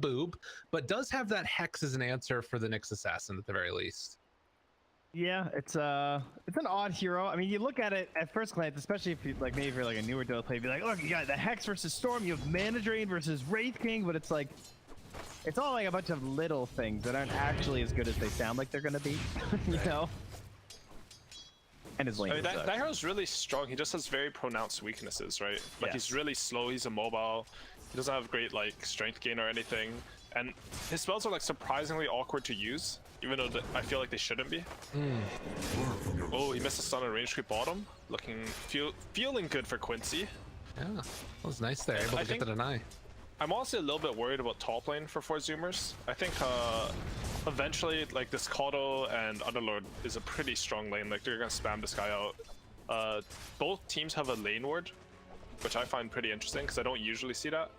boob, but does have that Hex as an answer for the Nyx Assassin at the very least. Yeah, it's an odd hero. I mean, you look at it at first glance, especially if you like maybe if you're like a newer Dota player, you'd be like, look, you got the Hex versus Storm, you have Mana Drain versus Wraith King, but it's like it's all like a bunch of little things that aren't actually as good as they sound like they're gonna be, you know. And his lane. I mean, that hero's really strong. He just has very pronounced weaknesses, right? Like he's really slow. He's immobile. He doesn't have great like strength gain or anything, and his spells are like surprisingly awkward to use, even though I feel like they shouldn't be. Oh, he missed a stun on range creep bottom. Feeling good for Quincy. Yeah, that was nice there. Able to get the deny. I'm also a little bit worried about top lane for 4 Zoomers. I think eventually, like this Kato and Underlord is a pretty strong lane. Like they're gonna spam this guy out. Both teams have a lane ward, which I find pretty interesting because I don't usually see that.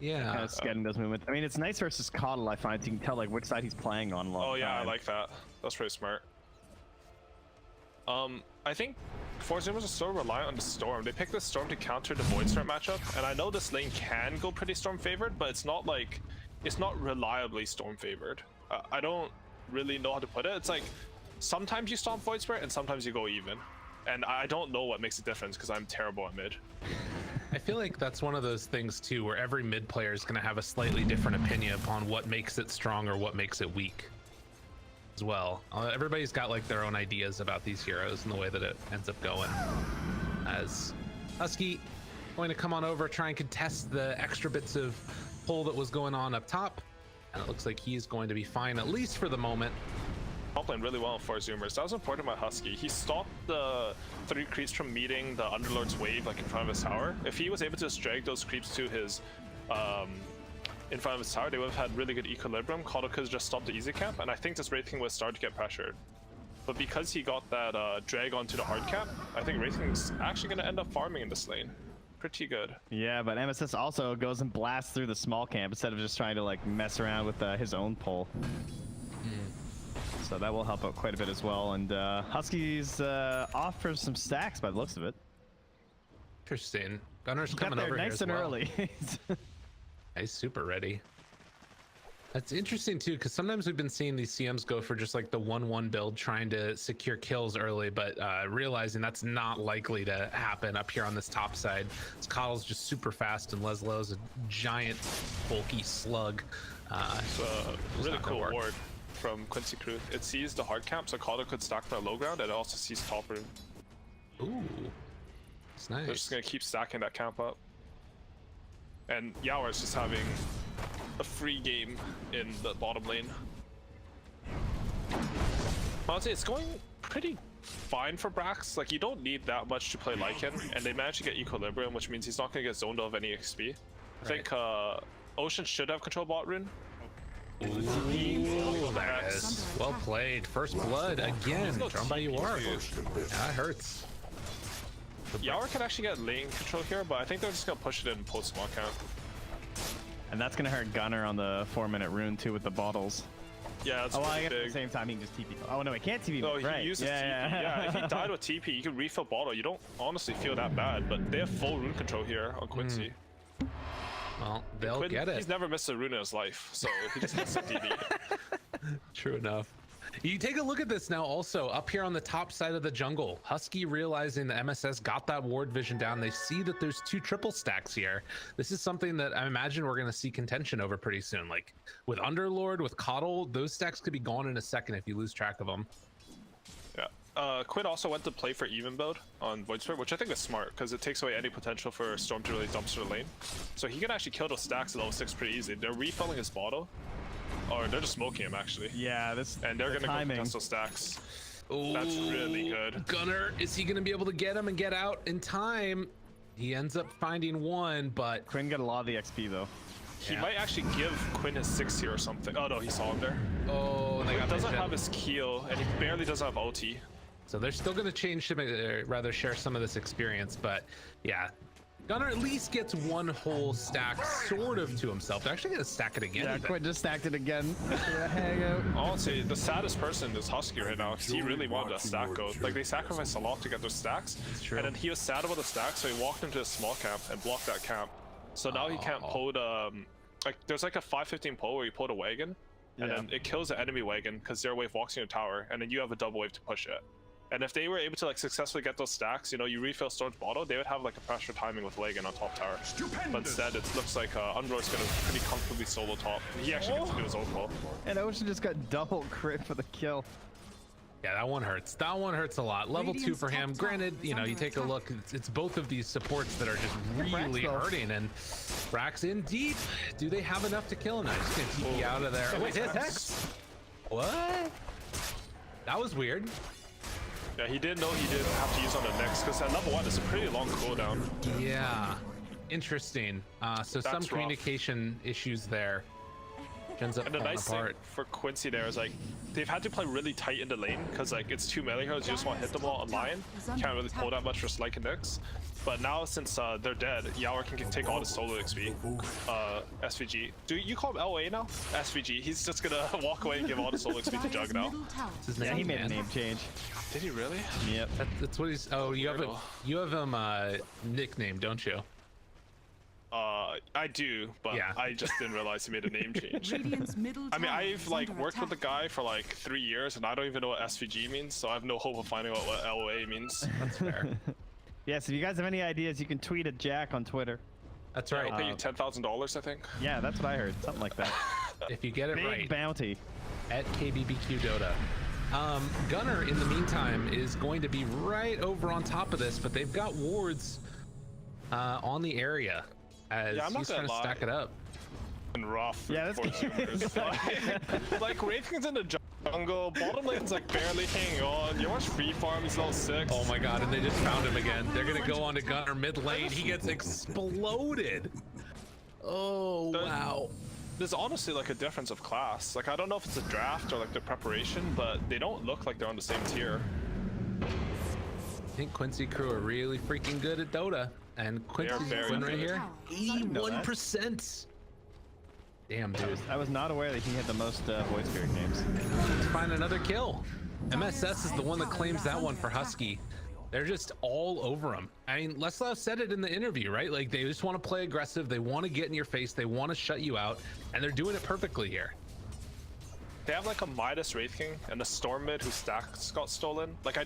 Yeah, kind of getting those movements. I mean, it's nice versus Coddle. I find you can tell like which side he's playing on. Oh yeah, I like that. That's pretty smart. I think 4 Zoomers are so reliant on the Storm. They pick the Storm to counter the Void Storm matchup, and I know this lane can go pretty Storm favored, but it's not reliably Storm favored. I don't really know how to put it. It's like sometimes you stomp Void Spirit and sometimes you go even, and I don't know what makes a difference because I'm terrible at mid. I feel like that's one of those things too, where every mid player is going to have a slightly different opinion upon what makes it strong or what makes it weak as well. Everybody's got like their own ideas about these heroes and the way that it ends up going. As Husky going to come on over, try and contest the extra bits of pull that was going on up top, and it looks like he's going to be fine, at least for the moment. Top lane really well for Zoomers. That was important about Husky. He stopped the 3 creeps from meeting the Underlord's wave like in front of his tower. If he was able to just drag those creeps to his in front of his tower, they would have had really good equilibrium. Kato could have just stopped the easy camp, and I think this Wraith King would start to get pressured. But because he got that drag onto the hard cap, I think Wraith King's actually going to end up farming in this lane. Pretty good. Yeah, but MSS also goes and blasts through the small camp instead of just trying to like mess around with his own pull. So that will help out quite a bit as well. And Husky's off for some stacks by the looks of it. Interesting. Gunnar's coming over nice here and as well. early. He's super ready. That's interesting too, because sometimes we've been seeing these CMs go for just like the 1-1 build, trying to secure kills early, but realizing that's not likely to happen up here on this top side. This Coddle's just super fast, and Leslo's a giant, bulky slug. It's a really cool ward from Quincy crew. It sees the hard camp, so Kato could stack from the low ground, and it also sees top room. Ooh, it's nice. They're just gonna keep stacking that camp up. And YawaR is just having a free game in the bottom lane. Honestly, it's going pretty fine for Brax. Like, you don't need that much to play Lycan, and they managed to get equilibrium, which means he's not going to get zoned out of any XP. I think Ocean should have control bot rune. Ooh, that is well played. First blood again, drawn by YawaR. That hurts. YawaR can actually get lane control here, but I think they're just gonna push it in post small count. And that's gonna hurt Gunnar on the 4-minute rune too with the bottles. Yeah, that's I guess big. at the same time he can just TP. Oh no, he can't TP. No, right. he uses TP. Yeah, if he died with TP, you can refill bottle. You don't honestly feel that bad, but they have full rune control here on Quincy. Well, they'll Quinn, get it. He's never missed a rune in his life, so he just gets a TP. True enough. You take a look at this now also up here on the top side of the jungle. Husky realizing the MSS got that ward vision down. They see that there's 2 triple stacks here. This is something that I imagine we're going to see contention over pretty soon. Like with Underlord, with Coddle, those stacks could be gone in a second if you lose track of them. Yeah. Quinn also went to play for even build on Void Spirit, which I think is smart because it takes away any potential for Storm to really dumpster the lane. So he can actually kill those stacks at level 6 pretty easily. They're refilling his bottle. Or they're just smoking him actually. Yeah, and they're gonna go contest those stacks. Ooh, that's really good. Gunnar, is he gonna be able to get him and get out in time? He ends up finding one, but Quinn got a lot of the XP though. He might actually give Quinn his 6 here or something. Oh no, he saw him there. Oh, he doesn't have his keel, and he barely doesn't have OT. So they're still gonna change him, rather share some of this experience, but yeah. Gunnar at least gets one whole stack sort of to himself. They're actually gonna stack it again. Yeah, Quinn just stacked it again. Hang out. Honestly, the saddest person is Husky right now because he really wanted a stack go. Like, they sacrificed a lot to get their stacks, and then he was sad about the stack, so he walked into a small camp and blocked that camp. So now he can't pull the like there's like a 515 pull where you pull the wagon, and then it kills the enemy wagon because their wave walks in your tower, and then you have a double wave to push it. And if they were able to like successfully get those stacks, you know, you refill Storm's bottle, they would have like a pressure timing with Lycan on top tower. But instead, it looks like Underlord's gonna pretty comfortably solo top. He actually gets to do his own pull. And Ocean just got double crit for the kill. Yeah, that one hurts. That one hurts a lot. Level 2 for him. Granted, you know, you take a look, it's both of these supports that are just really hurting. And Brax in deep. Do they have enough to kill him? No, just gonna TP out of there. Oh, wait, his Hex? What? That was weird. Yeah, he didn't know he didn't have to use on the next because at level 1 it's a pretty long cooldown. Yeah, interesting. So some communication issues there. Ends up and the nice apart. thing for Quincy there is like they've had to play really tight in the lane because like it's 2 melee heroes, you just want to hit them all online. Can't really pull that much for Lycan decks. But now since they're dead, YawaR can take all the solo XP. SVG. Do you call him LA now? SVG. He's just gonna walk away and give all the solo XP to Juggernaut. Yeah, he made a name change. Did he really? Yep. That's what he's. Oh, you have him nickname, don't you? I do, but yeah. I just didn't realize he made a name change. I mean, I've like worked with the guy for like 3 years, and I don't even know what SVG means, so I have no hope of finding out what LOA means. That's fair. Yes, if you guys have any ideas, you can tweet at Jack on Twitter. That's right. I'll pay you $10,000, I think. Yeah, that's what I heard. Something like that. If you get it right. Big bounty. At KBBQ Dota. Gunnar, in the meantime, is going to be right over on top of this, but they've got wards on the area as he's trying to stack it up. And rough. Yeah, that's like Wraith King's in the jungle, bottom lane's like barely hanging on. YawaR's free farm, he's level 6. Oh my god, and they just found him again. They're gonna go on to Gunnar mid lane. He gets exploded. Oh wow. There's honestly like a difference of class. Like I don't know if it's a draft or like the preparation, but they don't look like they're on the same tier. I think Quincy crew are really freaking good at Dota. And Quincy's win right here. 81%. Damn, dude. I was not aware that he had the most voice spirit games. Let's find another kill. MSS is the one that claims that one for Husky. They're just all over him. I mean, Lelis said it in the interview, right? Like they just want to play aggressive. They want to get in your face. They want to shut you out, and they're doing it perfectly here. They have like a Midas Wraith King and a Storm mid whose stacks got stolen. Like I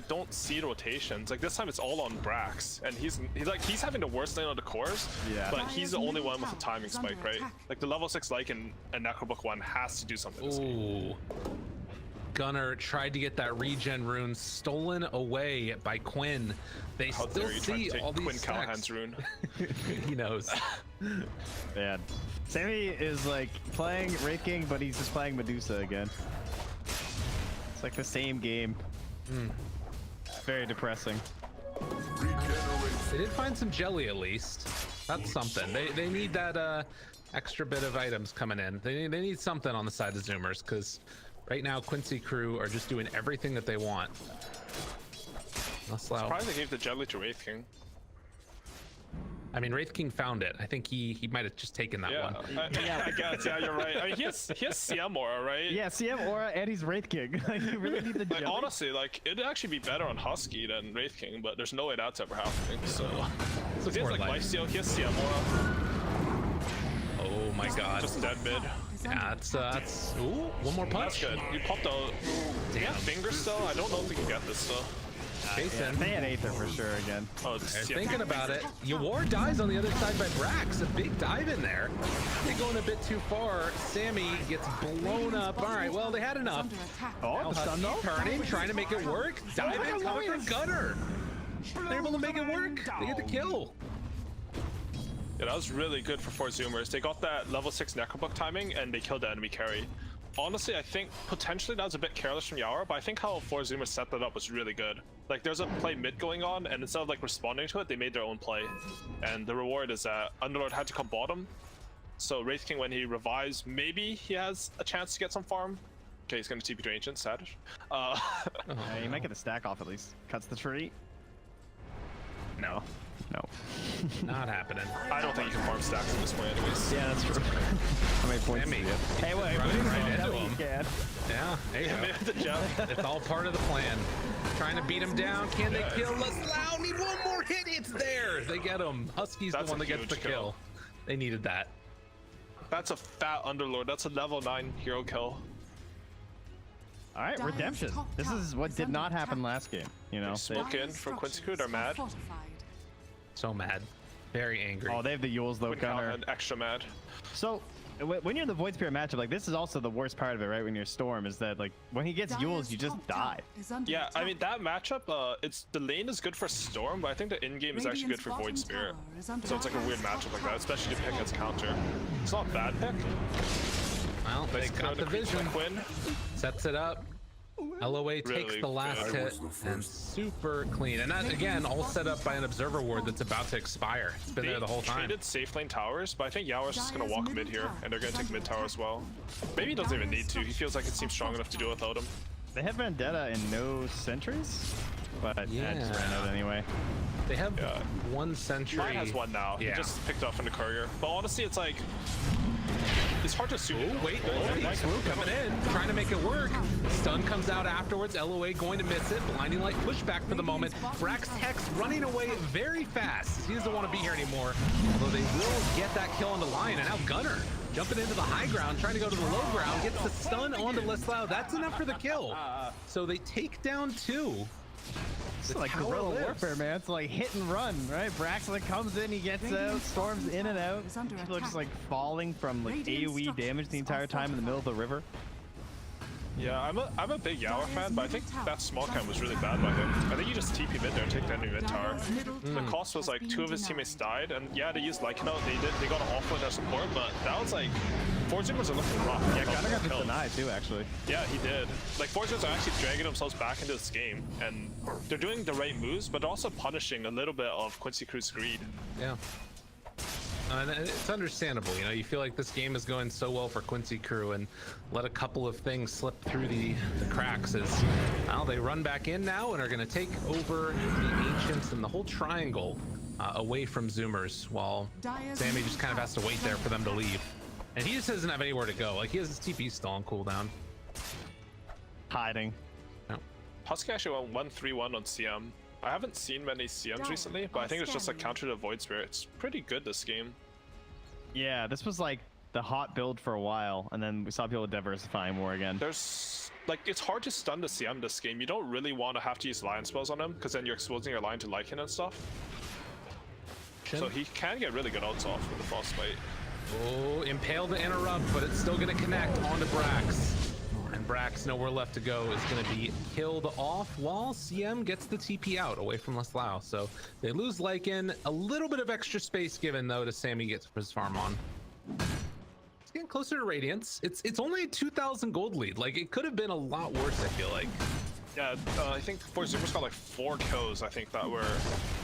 don't see rotations. Like this time it's all on Brax, and he's having the worst lane on the cores. Yeah. But he's the only one with a timing spike, right? Like the level 6 Lycan and Necrobook 1 has to do something. Ooh. Gunnar tried to get that regen rune stolen away by Quinn. They still see all these stacks. Rune. He knows. Man. Sammy is like playing Wraith King, but he's just playing Medusa again. It's like the same game. Very depressing. They did find some jelly at least. That's something. They need that extra bit of items coming in. They need something on the side of Zoomers, because right now Quincy crew are just doing everything that they want. Surprised they gave the jelly to Wraith King. I mean, Wraith King found it. I think he might have just taken that one. I guess. Yeah, you're right. I mean, he has CM aura, right? Yeah, CM aura, and he's Wraith King. You really need the jelly. Honestly, like it'd actually be better on Husky than Wraith King, but there's no way that's ever happening. So he has like lifesteal. He has CM aura. Oh my god. Just dead mid. Yeah, that's. Ooh, one more punch. That's good. You popped out. Do you have fingers still? I don't know if we can get this still. Yeah, they had Aether for sure again. Oh, thinking about it, YawaR dies on the other side by Brax. A big dive in there. They're going a bit too far. Sammy gets blown up. All right, well, they had enough. Oh, Husky turning, trying to make it work. Dive in, coming from Gunnar. They're able to make it work. They get the kill. Yeah, that was really good for 4 Zoomers. They got that level 6 Necrobook timing, and they killed the enemy carry. Honestly, I think potentially that was a bit careless from YawaR, but I think how 4 Zoomers set that up was really good. Like, there's a play mid going on, and instead of like responding to it, they made their own play. And the reward is that Underlord had to come bottom. So Wraith King, when he revives, maybe he has a chance to get some farm. Okay, he's gonna TP to Ancient, sad. You might get a stack off at least. Cuts the tree. No. No. Not happening. I don't think you can farm stacks at this point anyways. Yeah, that's true. How many points Sammy, do you have? Hey, wait, running right wait, into you him. can. Yeah, there you go. The jump. It's all part of the plan. Trying to beat him down. Can they kill Laslau? Need one more hit. It's there. They get him. Husky's That's the one a that gets huge the kill. They needed that. That's a fat Underlord. That's a level 9 hero kill. All right, Dire's redemption. top This tower is what is did under not happen attack. last game. You know. Smoke in from Quincy Crew. They're mad. So mad. Very angry. Oh, they have the Yules though, Quinn Gunnar. and extra mad. So when you're in the Void Spirit matchup, like this is also the worst part of it, right? When you're Storm, is that like when he gets Yules, you just die. Yeah, I mean that matchup. It's the lane is good for Storm, but I think the in game is actually good for Void Spirit. So it's like a weird matchup like that, especially to pick as counter. It's not a bad pick. Well, they Nice got the creeps by vision. Quinn. Sets it up. LOA takes Really the last good. hit and super clean. And that again, all set up by an observer ward that's about to expire. It's been there the whole time. Traded safe lane towers, but I think YawaR's just gonna walk mid here, and they're gonna take mid tower as well. Maybe he doesn't even need to. He feels like it seems strong enough to do it without him. They have Vendetta and no sentries, but I just Yeah. ran out anyway. They have Yeah. one sentry. Mine has one now. Yeah. He just picked up from the courier. But honestly, it's like it's hard to assume. Oh, wait, swoop coming in, trying to make it work. Stun comes out afterwards. LOA going to miss it. Blinding light pushback for the moment. Brax Hex running away very fast. He doesn't want to be here anymore. Although they will get that kill on the line. And now Gunnar jumping into the high ground, trying to go to the low ground, gets the stun onto Laslau. That's enough for the kill. So they take down 2. It's like guerrilla warfare, man. It's like hit and run, right? Brax like comes in, he gets out, storms in and out. People are just like falling from like AoE damage the entire time in the middle of the river. Yeah, I'm a big YawaR fan, but I think that small cam was really bad by him. I think he just TP mid there and take the enemy mid tower. The cost was like 2 of his teammates died, and yeah, they used Lycan out. They got an awful in their support, but that was like 4 Zoomers are looking rough. Yeah, Gunnar got just denied too, actually. Yeah, he did. Like 4 Zoomers are actually dragging themselves back into this game, and they're doing the right moves, but also punishing a little bit of Quincy Crew's greed. Yeah. And it's understandable, you know, you feel like this game is going so well for Quincy Crew and let a couple of things slip through the cracks as well, they run back in now and are going to take over the Ancients and the whole triangle away from Zoomers while Sammy just kind of has to wait there for them to leave. And he just doesn't have anywhere to go. Like he has his TP still on cooldown. Hiding. No. Husky actually went 1-3-1 on CM. I haven't seen many CMs recently, but I think it's just a counter to Void Spirit. It's pretty good this game. Yeah, this was like the hot build for a while, and then we saw people diversifying more again. There's like it's hard to stun the CM this game. You don't really want to have to use Lion spells on him because then you're exposing your line to Lycan and stuff. So he can get really good ults off with the Frostbite. Oh, impale to interrupt, but it's still going to connect onto Brax. And Brax, nowhere left to go, is going to be killed off while CM gets the TP out away from Laslau. So they lose Lycan. A little bit of extra space given, though, to Sammy gets his farm on. It's getting closer to Radiance. It's only a 2,000 gold lead. Like, it could have been a lot worse, I feel like. Yeah, I think 4 Zoomers got like 4 kills, I think, that were...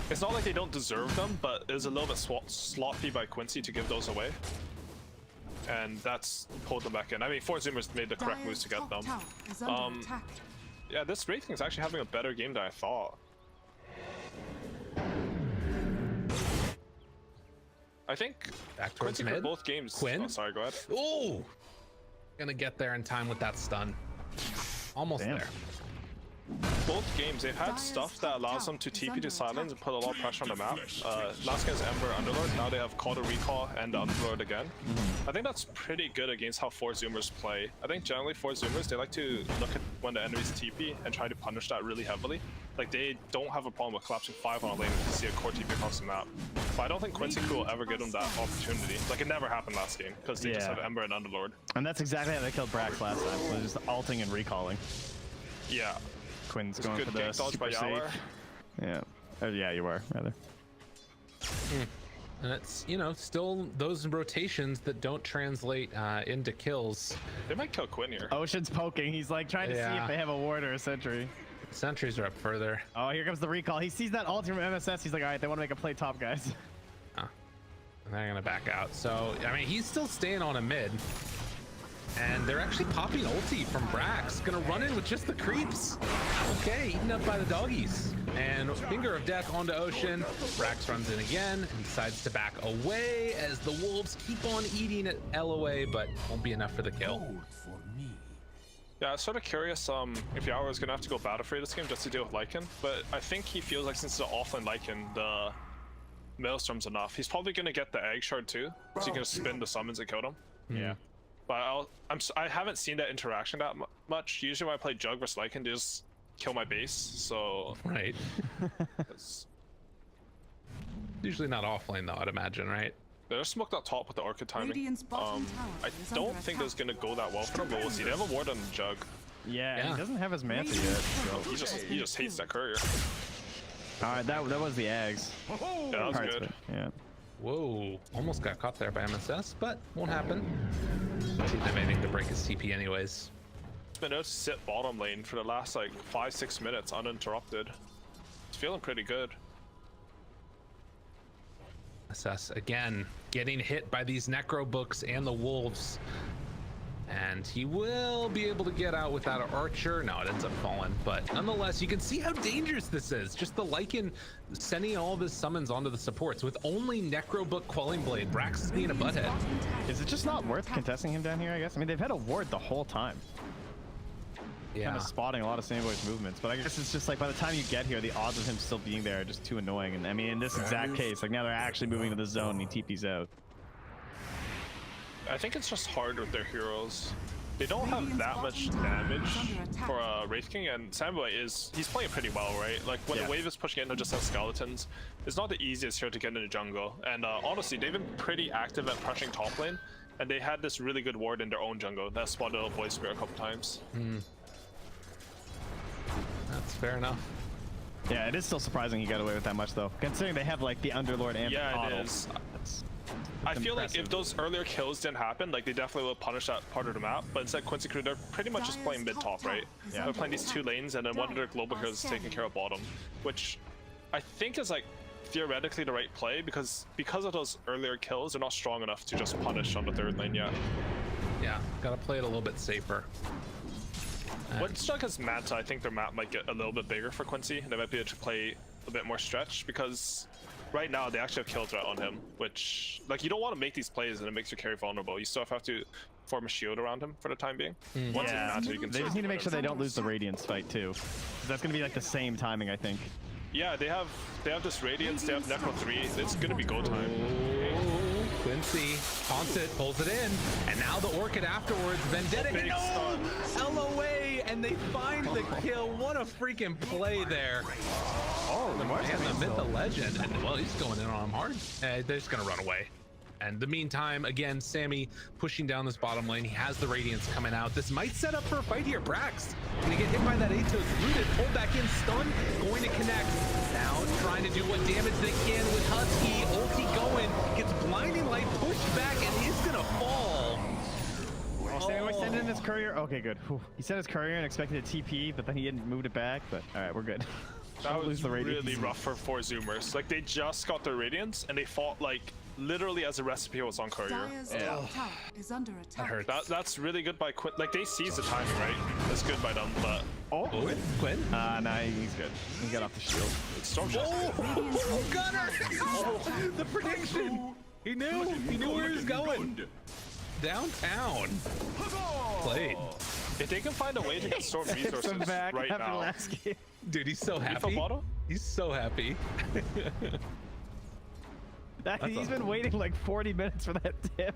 It's not like they don't deserve them, but it was a little bit sloppy by Quincy to give those away. And that's pulled them back in. I mean, 4 Zoomers made the correct moves to get them. Yeah, this Wraith thing is actually having a better game than I thought. I think Back towards Quincy for mid. both games. Quinn? Oh, sorry, go ahead. Oh! Gonna get there in time with that stun. Almost Damn. there. Both games, they've had stuff that allows them to TP to silence and put a lot of pressure on the map. Last game's Ember, Underlord, now they have Call to Recall and Underlord again. I think that's pretty good against how 4 Zoomers play. I think generally 4 Zoomers, they like to look at when the enemy's TP and try to punish that really heavily. Like they don't have a problem with collapsing 5 on a lane if you see a core TP across the map. But I don't think Quincy Crew will ever give them that opportunity. Like it never happened last game because they just Yeah. have Ember and Underlord. And that's exactly how they killed Brax last time. So just alting and recalling. Yeah. Quinn's It's going good for the gank dodge by super YawaR. safe. Yeah. Yeah, you are, rather. And it's, you know, still those rotations that don't translate into kills. They might kill Quinn here. Ocean's poking. He's like trying to see Yeah. if they have a ward or a sentry. Sentries are up further. Oh, here comes the recall. He sees that ult from MSS. He's like, all right, they want to make a play top, guys. And they're gonna back out. So I mean, he's still staying on a mid. And they're actually popping ulti from Brax. Gonna run in with just the creeps. Okay, eaten up by the doggies. And Finger of Death onto Ocean. Brax runs in again and decides to back away as the wolves keep on eating at LOA, but won't be enough for the kill. Yeah, I was sort of curious if YawaR is gonna have to go battle free this game just to deal with Lycan, but I think he feels like since it's an offline Lycan, the Maelstrom's enough. He's probably gonna get the Egg Shard too, so he can spin the summons and kill them. Yeah. But I haven't seen that interaction that much. Usually when I play Jug versus Lycan, they just kill my base, so... Right. Usually not offlane though, I'd imagine, right? They're smoked up top with the Orchid timing. Radiant's bottom tower I is don't under think attack. it's gonna go that well for them, but we'll see. They have a ward on the Jug. Yeah, Yeah. he doesn't have his Manta yet. So. He just hates that courier. Alright, that was the Ags. Yeah, that was Alright, good. yeah. Whoa, almost got caught there by MSS, but won't happen. See them aiming to break his TP anyways. It's been able to sit bottom lane for the last like 5-6 minutes uninterrupted. It's feeling pretty good. SS again getting hit by these necro books and the wolves, and he will be able to get out without an archer. No, it ends up falling, but nonetheless you can see how dangerous this is. Just the Lycan sending all of his summons onto the supports with only necro book Quelling Blade. Brax is being a butthead. Is it just not worth contesting him down here, I guess? I mean, they've had a ward the whole time. Kind Yeah, of spotting a lot of Sammyboy's movements, but I guess it's just like by the time you get here, the odds of him still being there are just too annoying. And I mean, in this exact case, like now they're actually moving to the zone and he TP's out. I think it's just hard with their heroes. They don't have that much damage for a Wraith King, and Sammyboy he's playing pretty well, right? Like when Yeah. the wave is pushing in, they'll just have skeletons. It's not the easiest hero to get into jungle, and honestly, they've been pretty active at pushing top lane, and they had this really good ward in their own jungle that spotted a Void Spirit a couple times. that's fair enough. Yeah, it is still surprising he got away with that much though, considering they have like the Underlord and Yeah, it Bottle. is. That's I feel like impressive. if those earlier kills didn't happen, like they definitely would punish that part of the map. But instead, Quincy crew, they're pretty much just playing mid top, right? Yeah. They're playing these two lanes, and then one of their global heroes is taking care of bottom, which I think is like theoretically the right play because of those earlier kills, they're not strong enough to just punish on the third lane yet. Yeah, gotta play it a little bit safer. Once Jug has Manta, I think their map might get a little bit bigger for Quincy, and they might be able to play a bit more stretch because right now they actually have kill threat on him, which like you don't want to make these plays and it makes your carry vulnerable. You still have to form a shield around him for the time being. Once Yeah, it's Manta, you can they just need to make sure they don't lose the Radiance fight too. 'Cause that's gonna be like the same timing, I think. Yeah, they have this Radiance, they have Necro 3, it's gonna be go time. Oh, Quincy taunts it, pulls it in, and now the Orchid afterwards. Vendetta, Big no! LOA, and they find the kill. What a freaking play there. Oh, The man, the myth, the legend, and well, he's going in on him hard. They're just gonna run away. And in the meantime, again, Sammy pushing down this bottom lane. He has the Radiance coming out. This might set up for a fight here. Brax gonna get hit by that Atos, rooted, pulled back in, stun, going to connect. Now trying to do what damage they can with Husky. Ulti going, gets blinding light, pushed back, and is gonna fall. Sammyboy sent in his courier. Okay, good. Whew. He sent his courier and expected a TP, but then he didn't move it back. But all right, we're good. That Don't was lose the Radiance. really rough for 4 Zoomers. Like they just got their Radiance and they fought like literally as the recipe was on courier. Dire's top tower is under attack. That's really good by Quinn. Like they seized the timing, right? That's good by them, but Oh, Quinn? nah, he's good. He got off the shield. Storm just Oh, Gunnar! Oh, the prediction! He knew where he was going. Downtown. Played. if they can find a way to get Storm resources Come back right after now. last game. Dude, he's so happy. bottle? He's so happy. He's been waiting like 40 minutes for that tip.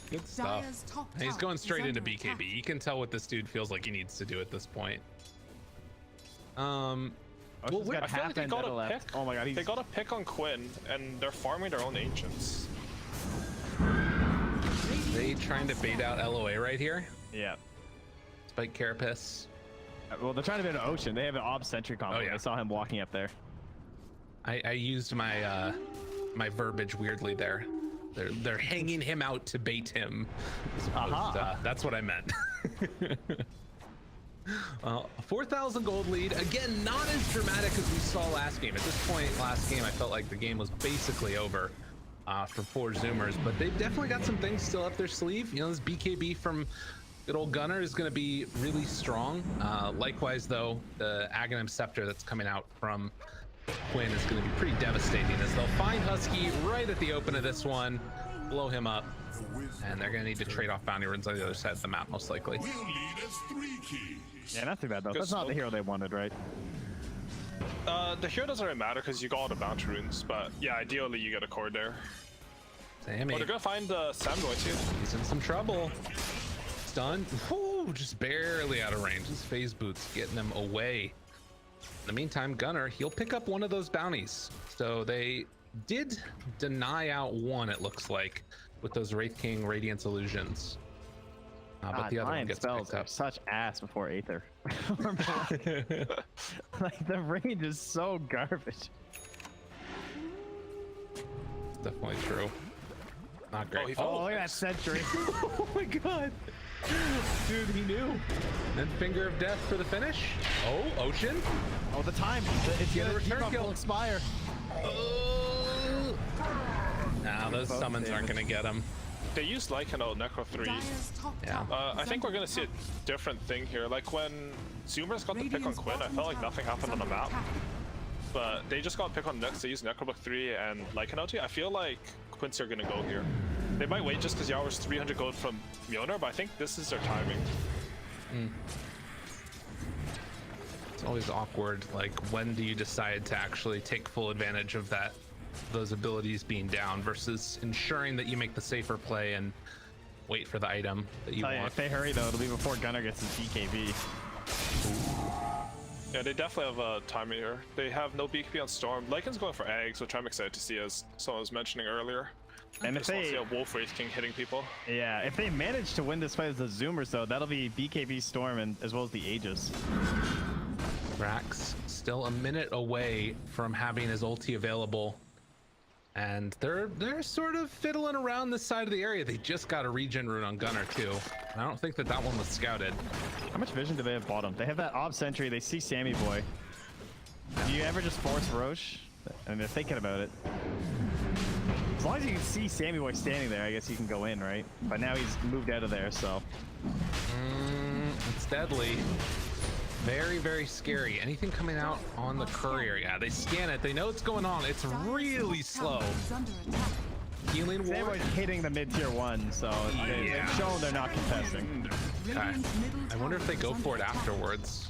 Good stuff. Dire's top And he's tower going is straight into under BKB. attack. You can tell what this dude feels like he needs to do at this point. Well, Ocean's wait, got I feel like half they got Vendetta a left. pick. Oh my god, They got a pick on Quinn, and they're farming their own ancients. they trying to bait out LOA right here? Yeah. Spike Carapace. Well, they're trying to be an Ocean. They have an Ob Sentry combo. Oh, yeah. I saw him walking up there. I used my my verbiage weirdly there. They're hanging him out to bait him. As opposed to- that's what I meant. 4,000 gold lead. Again, not as dramatic as we saw last game. At this point, last game, I felt like the game was basically over. for 4 Zoomers, but they've definitely got some things still up their sleeve. You know, this BKB from good old Gunnar is going to be really strong. Likewise, though, the Aghanim Scepter that's coming out from Quinn is going to be pretty devastating, as they'll find Husky right at the open of this one, blow him up, and they're going to need to trade off bounty runes on the other side of the map, most likely. Yeah, not too bad though. That's not the hero they wanted, right? The hero doesn't really matter because you got all the bounty runes, but yeah, ideally you get a core there. Sammy. Oh, they're gonna find Sammyboy too. He's in some trouble. Stunned. Whew, just barely out of range. His phase boots getting him away. In the meantime, Gunnar, he'll pick up one of those bounties. So they did deny out one, it looks like, with those Wraith King Radiance Illusions. But the other one gets picked up. Such ass before Aether. Like the range is so garbage. Definitely true. Not great. Oh, look at that sentry. Oh my god. Dude, he knew. And Finger of Death for the finish. Oh, Ocean. Oh, the time. It's Get a gonna return kill. will expire. Oh. Nah, those summons aren't gonna get him. They used Lycan on Necro 3. Yeah. I think we're gonna see a different thing here. Like when Zoomers got the pick on Quinn, I felt like nothing happened on the map. But they just got pick on next. They used Necrobook 3 and Lycan OT. I feel like Quincy are gonna go here. They might wait just because YawaR's 300 gold from Mjolnir, but I think this is their timing. It's always awkward. Like, when do you decide to actually take full advantage of those abilities being down versus ensuring that you make the safer play and wait for the item that you want? If they hurry though, it'll be before Gunnar gets his BKB. Yeah, they definitely have a timing here. They have no BKB on Storm. Lycan's going for eggs, which I'm excited to see, as someone was mentioning earlier. And if they see a Wolf Wraith King hitting people. Yeah, if they manage to win this fight as the Zoomers though, that'll be BKB Storm and as well as the Aegis. Brax still a minute away from having his ulti available, and they're sort of fiddling around this side of the area. They just got a regen rune on Gunnar too. I don't think that one was scouted. How much vision do they have bottom? They have that Ob Sentry. They see Sammyboy. Do you ever just force Roche? I mean, they're thinking about it. As long as you can see Sammyboy standing there, I guess you can go in, right? But now he's moved out of there, so. It's deadly. Very, very scary. Anything coming out on the courier? Yeah, they scan it. They know what's going on. It's really slow. Healing ward. Sammyboy's hitting the mid-tier 1, so they've shown they're not contesting. Okay. I wonder if they go for it afterwards.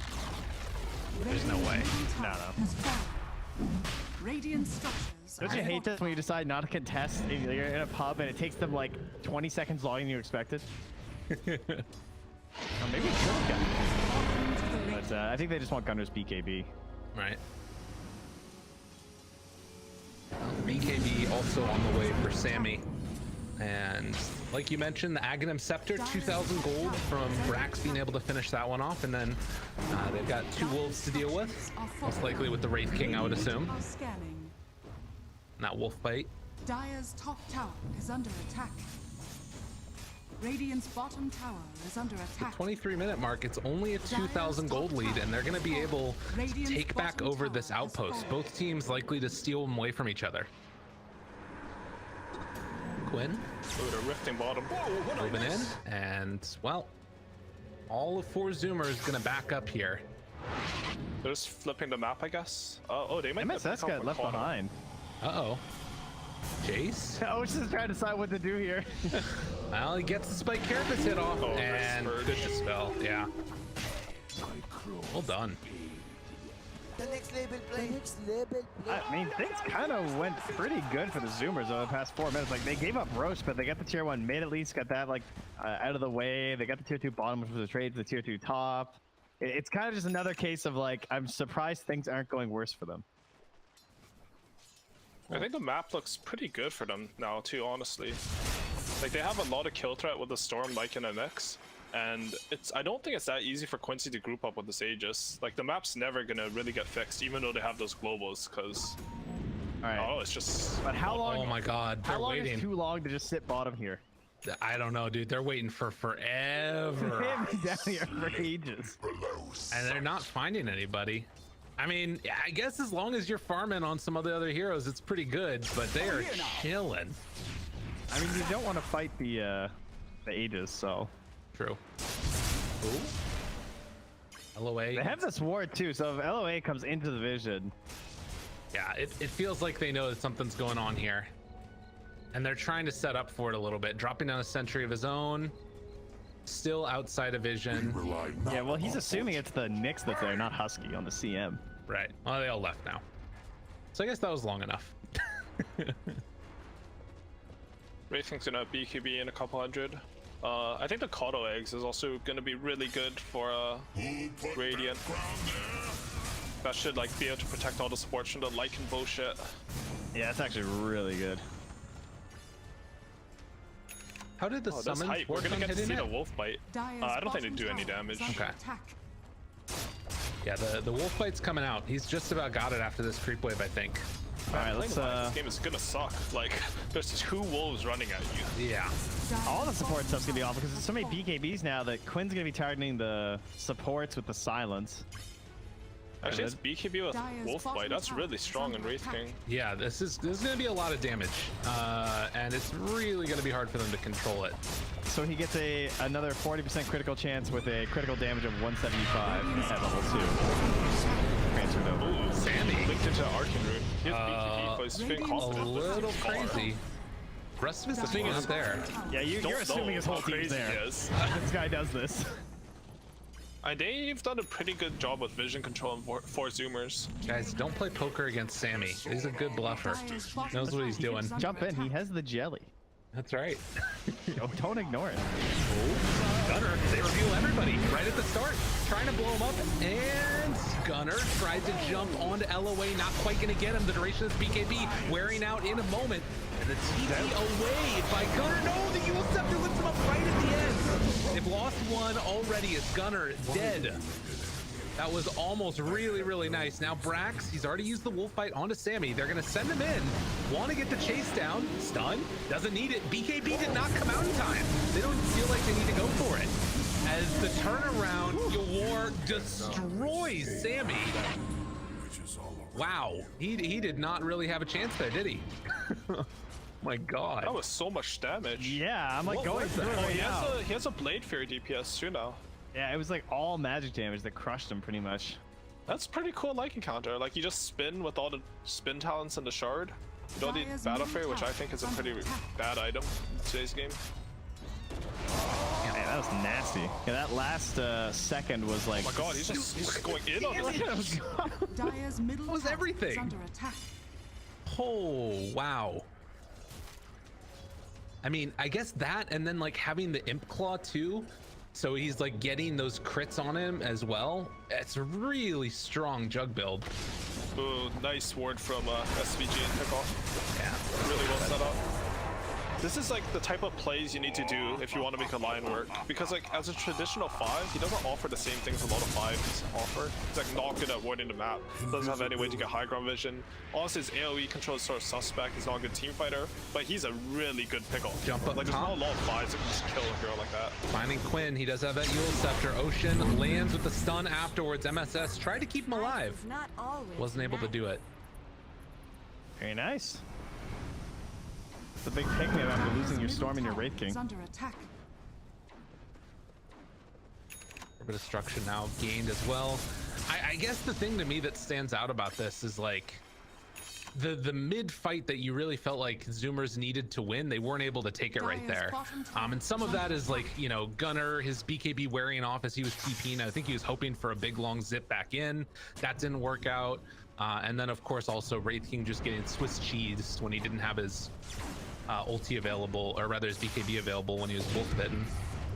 There's no way. No. Radiant structures. Don't you hate this when you decide not to contest? You're in a pub and it takes them like 20 seconds longer than you expected? Or maybe it should have gotten. But I think they just want Gunnar's BKB. Right. BKB also on the way for Sammy. And like you mentioned, the Aghanim Scepter, 2,000 gold from Brax being able to finish that one off. And then they've got 2 wolves to deal with. Most likely with the Wraith King, I would assume. And that wolf fight. Dire's top tower is under attack. Radiant's bottom tower is under attack. The 23-minute mark, it's only a 2,000 gold lead, and they're going to be able to take back over this outpost. Both teams likely to steal them away from each other. Quinn. Oh, they're rifting bottom. Moving in, and, well, all of 4 Zoomers going to back up here. They're just flipping the map, I guess. Oh, they might MSS got left behind. Uh-oh. Jace? I was just trying to decide what to do here. Well, he gets the Spike Carapace hit off, and good dispel, yeah. Well done. The next label play. I mean, things kind of went pretty good for the Zoomers over the past 4 minutes. Like, they gave up Roche, but they got the tier 1 mid at least, got that, like, out of the way. They got the tier 2 bottom, which was a trade to the tier 2 top. It's kind of just another case of, like, I'm surprised things aren't going worse for them. I think the map looks pretty good for them now, too, honestly. Like, they have a lot of kill threat with the Storm, Lycan, and X. And I don't think it's that easy for Quincy to group up with this Aegis. Like, the map's never gonna really get fixed, even though they have those globals, because... Alright. Oh, it's just... But how long... Oh my god, they're how long waiting. is too long to just sit bottom here? I don't know, dude. They're waiting for forever. They have me down here for ages. And they're not finding anybody. I mean, I guess as long as you're farming on some of the other heroes, it's pretty good, but they are chilling. I mean, you don't want to fight the Aegis, so. True. Ooh. LOA. They have this ward too, so if LOA comes into the vision. Yeah, it feels like they know that something's going on here. And they're trying to set up for it a little bit. Dropping down a sentry of his own. Still outside of vision. Yeah, well, he's assuming it's the Nyx that's there, not Husky on the CM. Right. Well, they all left now. So I guess that was long enough. Wraith's gonna BKB in a couple hundred. I think the Kodo eggs is also gonna be really good for Radiant. That should like be able to protect all the supports from the Lycan bullshit. Yeah, it's actually really good. How did the That's summons hype. We're work gonna on get to see hitting the it? wolf bite. I don't think they do any damage. Okay. Yeah, the wolf bite's coming out. He's just about got it after this creep wave, I think. All right, let's. This game is gonna suck. Like, there's 2 wolves running at you. Yeah. All the support stuff's gonna be awful because there's so many BKBs now that Quinn's gonna be targeting the supports with the silence. Actually, it's BKB with wolf bite. That's really strong in Wraith King. Yeah, this is gonna be a lot of damage, and it's really gonna be hard for them to control it. So he gets another 40% critical chance with a critical damage of 175 at level 2. Transferred over. Ooh, Sammy. linked into Arcane Rune. He has BKB, but he's feeling A confident. little crazy. The rest of his thing team is- is there. Yeah, you're assuming his whole how team's crazy he there. is. This guy does this. They've done a pretty good job with vision control and for zoomers. Guys, don't play poker against Sammy. He's a good bluffer. Knows what he's doing. Jump in. He has the jelly. That's right. Don't ignore it. Gunnar, they reveal everybody right at the start, trying to blow him up, and Gunnar tried to jump onto LOA, not quite gonna get him. The duration of this BKB wearing out in a moment, and the TP away by Gunnar. No, the Yule Scepter lifts him up right at the end. They've lost one already as Gunnar dead. That was almost really nice. Now Brax, he's already used the wolf bite onto Sammy. They're gonna send him in. Want to get the chase down. Stun. Doesn't need it. BKB did not come out in time. They don't feel like they need to go for it. As the turnaround, YawaR destroys Sammy. Wow. He did not really have a chance there, did he? My God. That was so much damage. Yeah, I'm like What going was through that? it right now. He has a Blade Fury DPS too now. Yeah, it was like all magic damage that crushed him pretty much. That's pretty cool Lycan counter. Like, you just spin with all the spin talents and the shard. You don't need Dire's Battle middle Fury, which I tower think is a is pretty under attack. bad item in today's game. Yeah, that was nasty. Yeah, that last second was like. Oh my god, he's just going in on it. Dire's middle That was tower everything. is under attack. Oh, wow. I mean, I guess that, and then like having the Imp Claw too. So he's like getting those crits on him as well. It's a really strong jug build. Ooh, nice ward from SVG and Pickoff. Yeah. Really well set up. This is like the type of plays you need to do if you want to make a line work. Because like as a traditional 5, he doesn't offer the same things a lot of 5s offer. He's like not good at warding the map. Doesn't have any way to get high ground vision. Honestly, his AoE control is sort of suspect. He's not a good team fighter, but he's a really good pickle. Jump up like there's top. not a lot of 5s that can just kill a hero like that. Finding Quinn, he does have that Yule Scepter. Ocean lands with the stun afterwards. MSS tried to keep him alive. Wasn't able to do it. Very nice. It's a big pick-me after Dire's losing your middle Storm and your tower Wraith King. is under attack. A bit of destruction now gained as well. I guess the thing to me that stands out about this is like the mid fight that you really felt like Zoomers needed to win, they weren't able to take it right Dire's there. bottom tower And some of is that under is like, you know, Gunnar, his BKB wearing off as he was TPing. I think he was hoping for a big long zip back in. That didn't work out. And then of course also Wraith King just getting Swiss cheese when he didn't have his ulti available, or rather his BKB available when he was wolf bitten.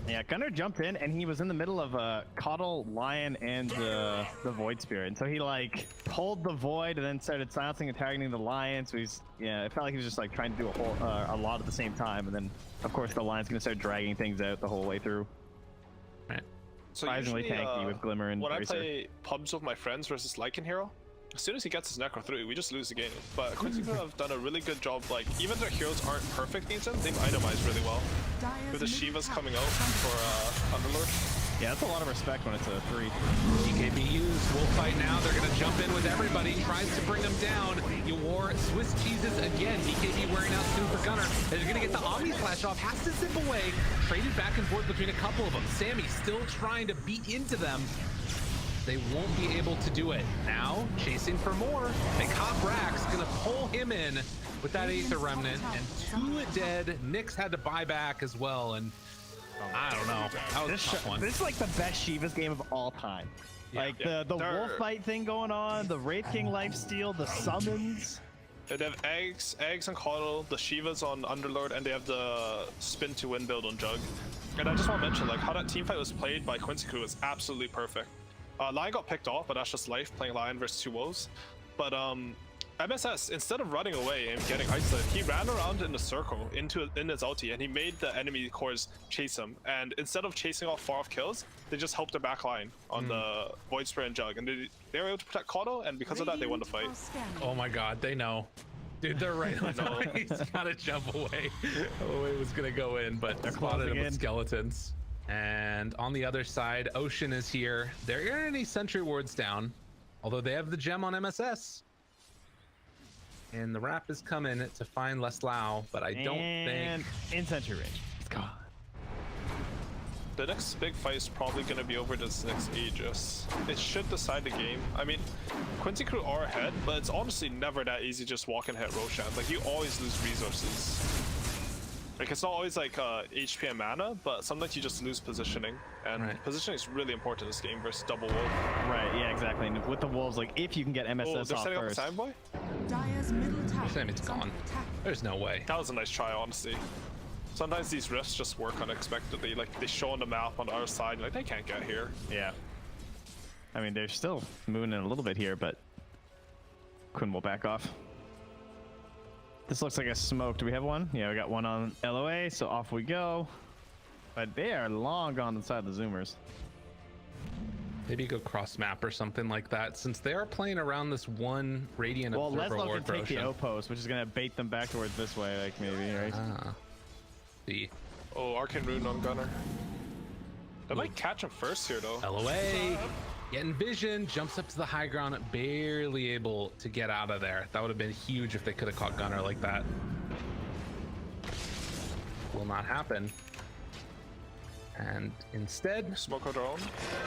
Yeah, Gunnar jumped in and he was in the middle of a Coddle, Lion, and the Void Spirit. And so he like pulled the Void and then started silencing and targeting the Lion. So he's, yeah, it felt like he was just like trying to do a lot at the same time. And then of course the Lion's gonna start dragging things out the whole way through. Right. So Surprisingly usually, tanky with Glimmer and when I Bracer. play pubs with my friends versus Lycan hero, as soon as he gets his Necro through, we just lose the game. But Quincy could have done a really good job. Like, even their heroes aren't perfect against him, they've itemized really well. Dire's With the middle Shivas tower coming out is under for Underlord. Yeah, that's a lot of respect when it's a 3. BKB used. Wolf fight now. They're going to jump in with everybody. Tries to bring them down. YawaR Swiss cheeses again. BKB wearing out soon for Gunnar. They're going to get the Omni flash off. Has to zip away. Traded back and forth between a couple of them. Sammy still trying to beat into them. They won't be able to do it. Now, chasing for more. They caught Brax. Going to pull him in with that Aether Remnant. And 2 dead. Nyx had to buy back as well. And I don't know. That was a tough one. This is like the best Shiva's game of all time. Like the wolf fight thing going on, the Wraith King lifesteal, the summons. They have eggs on Coddle, the Shivas on Underlord, and they have the spin to win build on Jug. And I just want to mention like how that team fight was played by Quincy crew was absolutely perfect. Lion got picked off, but that's just life playing Lion versus 2 wolves. But MSS, instead of running away and getting isolated, he ran around in a circle in his ulti, and he made the enemy cores chase him. And instead of chasing off far off kills, they just helped their back line on the Void Spray and Jug, and they were able to protect Coddle, and because of that, they won the fight. Oh my god, they know. Dude, they're right on the way. He's gotta jump away. Oh, it was gonna go in, but they're spotted him with skeletons. And on the other side, Ocean is here. They're gonna need sentry wards down, although they have the gem on MSS. And the wrap is coming to find Leslau, but I don't think... in sentry range. Let's go. The next big fight is probably going to be over this next Aegis. It should decide the game. I mean, Quincy crew are ahead, but it's honestly never that easy just walk and hit Roshan. Like, you always lose resources. Like, it's not always like HP and mana, but sometimes you just lose positioning. And positioning is really important in this game versus double wolf. Right, yeah, exactly. And with the wolves, like, if you can get MSS off they're setting first. up the Sammyboy? Dire's middle tower Sammy's is gone. under attack. There's no way. That was a nice try, honestly. Sometimes these rifts just work unexpectedly. Like, they show on the map on the other side, like, they can't get here. Yeah. I mean, they're still moving in a little bit here, but Quinn will back off. This looks like a smoke. Do we have one? Yeah, we got one on LOA, so off we go. But they are long gone inside the Zoomers. Maybe go cross map or something like that, since they are playing around this one Radiant Observer Leslau Ward can take the Ocean. O-post, which is going to bait them back towards this way, like maybe, right? See. Oh, Arcane Rune on Gunnar. They might catch him first here, though. LOA, getting vision, jumps up to the high ground, barely able to get out of there. That would have been huge if they could have caught Gunnar like that. Will not happen. And instead, Smoke out our own.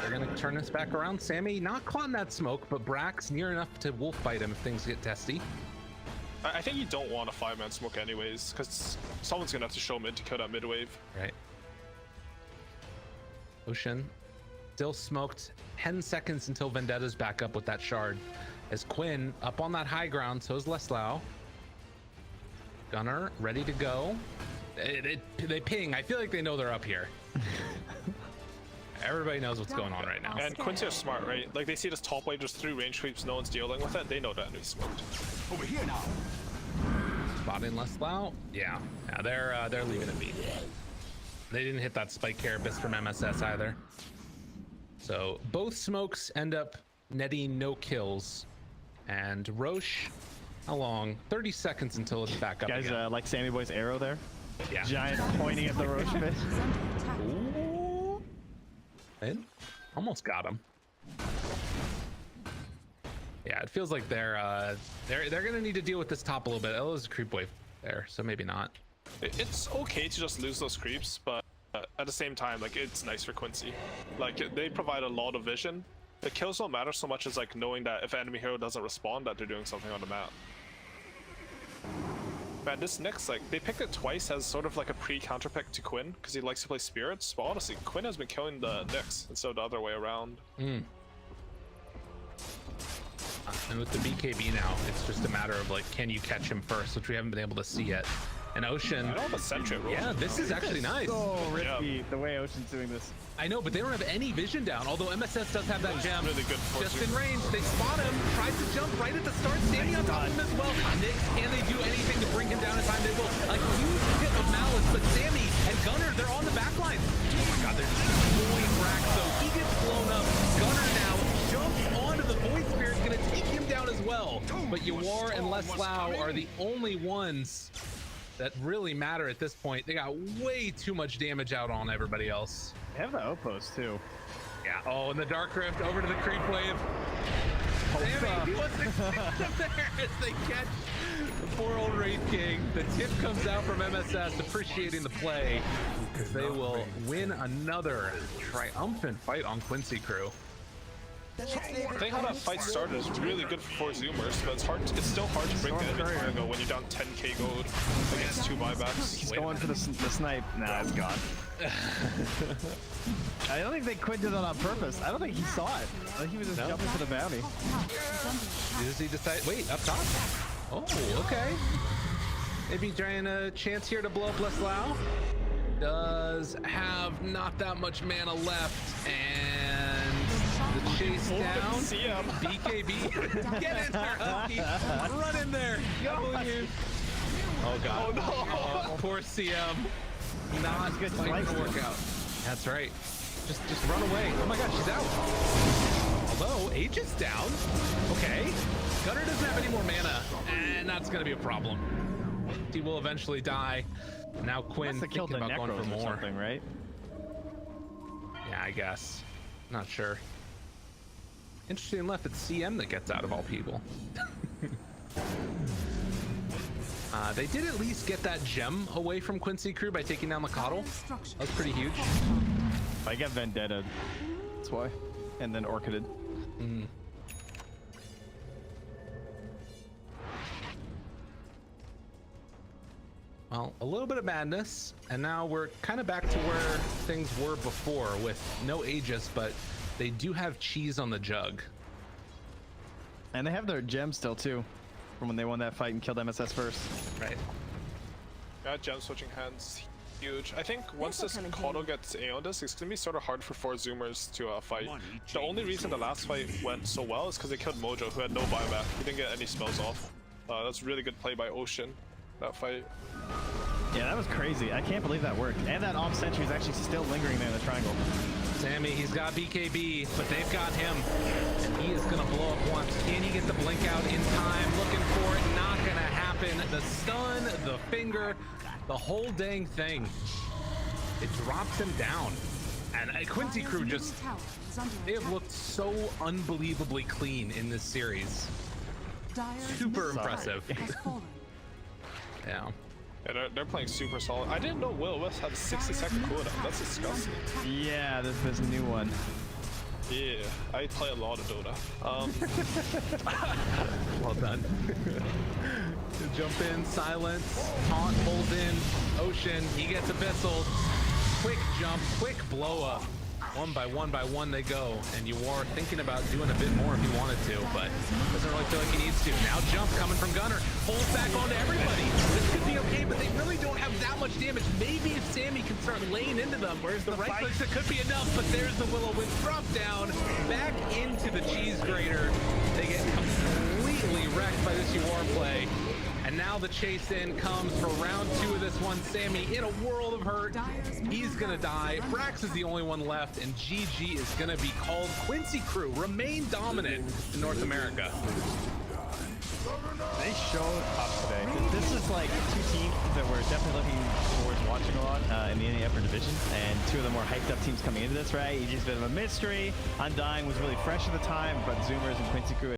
they're gonna turn this back around. Sammy not caught in that smoke, but Brax near enough to wolf fight him if things get testy. I think you don't want a 5-man smoke anyways, because someone's gonna have to show mid to kill that mid wave. Right. Ocean still smoked. 10 seconds until Vendetta's back up with that shard. As Quinn up on that high ground, so is Leslau. Gunnar ready to go. They ping. I feel like they know they're up here. Everybody knows what's going on right now. And Quincy is smart, right? Like, they see this top wave just through range creeps, no one's dealing with it. They know that enemy's smoked. Over here now. Spotting Leslau. Yeah, they're leaving it be. They didn't hit that spike carapace from MSS either. So both smokes end up netting no kills. And Roche, how long? 30 seconds until it's back up Guys, again. like Sammyboy's arrow there? Yeah. Giant pointing at the Roche pit. Is under attack. Ooh. And almost got him. Yeah, it feels like they're gonna need to deal with this top a little bit. Oh, there's a creep wave there, so maybe not. It's okay to just lose those creeps, but at the same time, like, it's nice for Quincy. Like, they provide a lot of vision. The kills don't matter so much as like knowing that if an enemy hero doesn't respond, that they're doing something on the map. Man, this Nyx, like, they picked it twice as sort of like a pre-counter pick to Quinn, because he likes to play spirits, but honestly, Quinn has been killing the Nyx instead of the other way around. And with the BKB now, it's just a matter of like, can you catch him first, which we haven't been able to see yet. And Ocean, I don't have a sentry rule. yeah, this is actually nice. So risky the way Ocean's doing this. I know, but they don't have any vision down, although MSS does have that gem. Really good for Just you. in range, they spot him, tries to jump right at the start, standing on top of him as well. Nyx, can they do anything to bring him down in time? They will. A huge hit of Malice, but Sammy and Gunnar, they're on the back line. Oh my god, they're destroying Brax, though. He gets blown up. Gunnar now jumps onto the Void Spirit, gonna take him down as well. But YawaR and Leslau are the only ones that really matter at this point. They got way too much damage out on everybody else. They have the outpost too. Yeah. Oh, and the Dark Rift over to the creep wave. Sammy, he wasn't expecting there as they catch the poor old Wraith King. The tip comes out from MSS, appreciating the play, because they will win another triumphant fight on Quincy crew. The next label I think how that fight started is really good for Zoomers, but it's still hard to break the enemy triangle when you're down 10k gold against 2 buybacks. He's going for the snipe. Nah, it's gone. I don't think they Quinn did that on purpose. I don't think he saw it. I think he was just jumping for the bounty. Does he decide? Wait, up top? Oh, okay. Maybe trying a chance here to blow up Leslau. Does have not that much mana left, and the chase down. BKB, get in there, Husky. Run in there. Go in. Oh god. Oh no. Poor CM. Not good going to work out. That's right. Just run away. Oh my god, she's out. Although H is down. Okay. Gunnar doesn't have any more mana, and that's gonna be a problem. He will eventually die. Now Quinn thinking about going for more. Something, right? Yeah, I guess. Not sure. Interesting enough, it's CM that gets out of all people. They did at least get that gem away from Quincy crew by taking down the Coddle. That was pretty huge. I got Vendetta. That's why. And then Orchided. Mm. Well, a little bit of madness, and now we're kind of back to where things were before with no Aegis, but they do have cheese on the jug. And they have their gem still too, from when they won that fight and killed MSS first. Right. Yeah, gem switching hands, huge. I think once this Coddle gets A on this, it's gonna be sort of hard for 4 Zoomers to fight. The only reason the last fight went so well is because they killed Mojo, who had no buyback. He didn't get any spells off. That's really good play by Ocean, that fight. Yeah, that was crazy. I can't believe that worked. And that Om Sentry is actually still lingering there in the triangle. Sammy, he's got BKB, but they've got him. And he is gonna blow up once. Can he get the blink out in time? Looking for it, not gonna happen. The stun, the finger, the whole dang thing. It drops him down. And Quincy crew just, they have looked so unbelievably clean in this series. Super impressive. Yeah. Yeah, they're playing super solid. I didn't know Will West had a 60-second cooldown. That's disgusting. Yeah, this new one. Yeah, I play a lot of Dota. Well done. Jump in, silence, taunt, hold in, Ocean, he gets abyssal. Quick jump, quick blow up. One by one they go, and YawaR thinking about doing a bit more if he wanted to, but doesn't really feel like he needs to. Now jump coming from Gunnar, pulls back onto everybody. This could be okay, but they really don't have that much damage. Maybe if Sammy can start laying into them, whereas the right clicks, it could be enough, but there's the Will-O-Wisp drop down, back into the cheese grater. They get completely wrecked by this YawaR play. And now the chase in comes for round 2 of this one. Sammy in a world of hurt. He's gonna die. Brax is the only one left, and GG is gonna be called. Quincy crew remain dominant in North America. They showed up today. This is like 2 teams that we're definitely looking towards watching a lot in the upper division, and 2 of the more hyped up teams coming into this, right? EG's a bit of a mystery. Undying was really fresh at the time, but Zoomers and Quincy crew